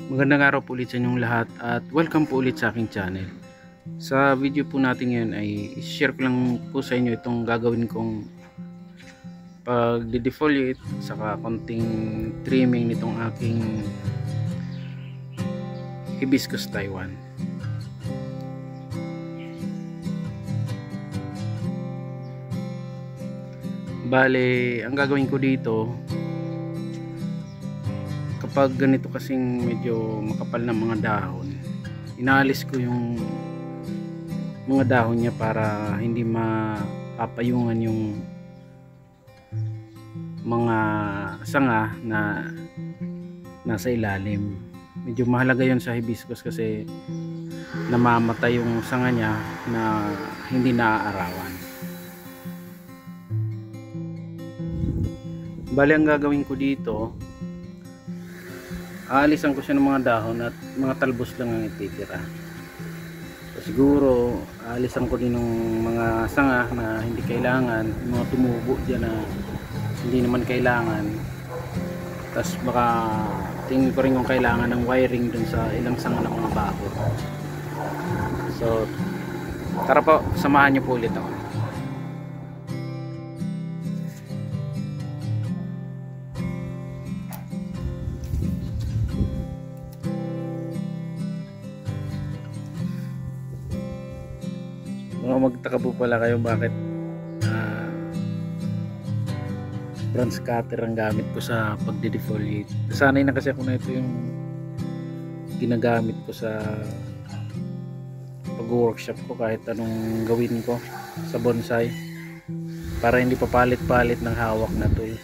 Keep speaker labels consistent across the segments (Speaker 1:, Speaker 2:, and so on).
Speaker 1: Magandang araw po ulit sa inyong lahat at welcome po ulit sa aking channel. Sa video po natin ngayon ay share ko lang po sa inyo itong gagawin kong pag-defoliate saka konting trimming nitong aking Hibiscus Taiwan. Bale, ang gagawin ko dito, kapag ganito kasing medyo makapal na mga dahon, inaalis ko yung mga dahon niya para hindi mapapayungan yung mga sanga na nasa ilalim. Medyo mahalaga yun sa hibiscus kasi namamatay yung sanga niya na hindi naaarawan. Bali, ang gagawin ko dito, aalisan ko siya ng mga dahon at mga talbos lang ang ititira. So, siguro aalisan ko din ng mga sanga na hindi kailangan, mga tumubo dyan na hindi naman kailangan. Tapos baka tingin ko rin kung kailangan ng wiring dun sa ilang sanga ng mga bakod. So tara po, samahan niyo po ulit ako. Magtaka po pala kayo bakit bronze cutter ang gamit ko sa pagde-defoliate. Sanay na kasi ako na ito yung ginagamit ko sa pag-workshop ko kahit anong gawin ko sa bonsai, para hindi papalit-palit ng hawak na tools.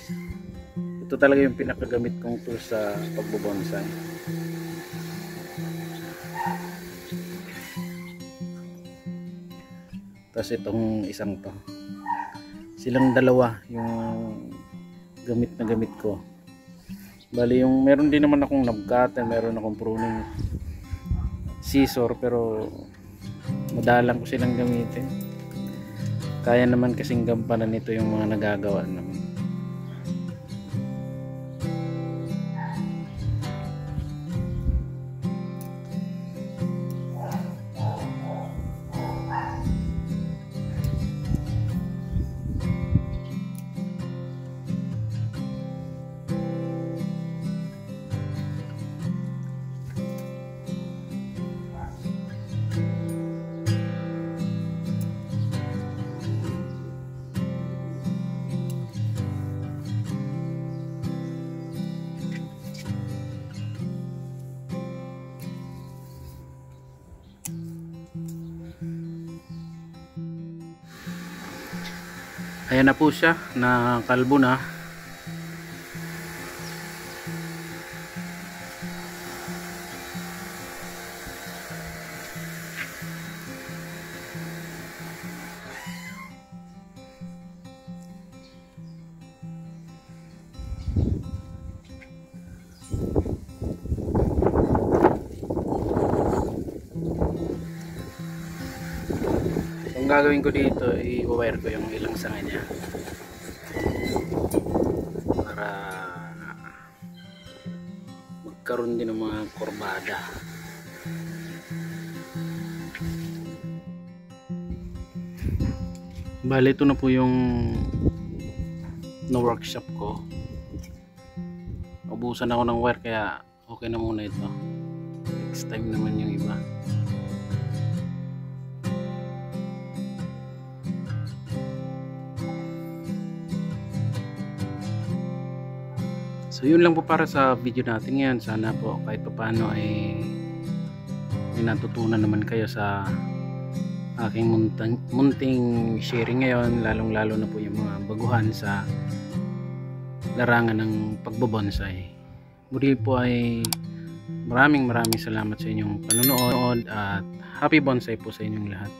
Speaker 1: Ito talaga yung pinakagamit kong tools sa pagbo-bonsai. Tapos itong isang to, silang dalawa yung gamit na gamit ko. Bali, yung meron din naman akong knob cutter, meron akong pruning scissor, pero madalang ko silang gamitin. Kaya naman kasing gampanan nito yung mga nagagawa naman. Ayan na po siya, na kalbo na. Ang gagawin ko dito, i-wire ko yung ilang sanga niya para magkaroon din ng mga kurbada. Bale, ito na po yung workshop ko. Ubusan ako ng wire kaya okay na muna ito. Next time naman yung iba. So yun lang po para sa video natin ngayon. Sana po kahit paano ay may natutunan naman kayo sa aking munting sharing ngayon, lalong lalo na po yung mga baguhan sa larangan ng pagbobonsai. Muli po ay maraming salamat sa inyong panonood at happy bonsai po sa inyong lahat.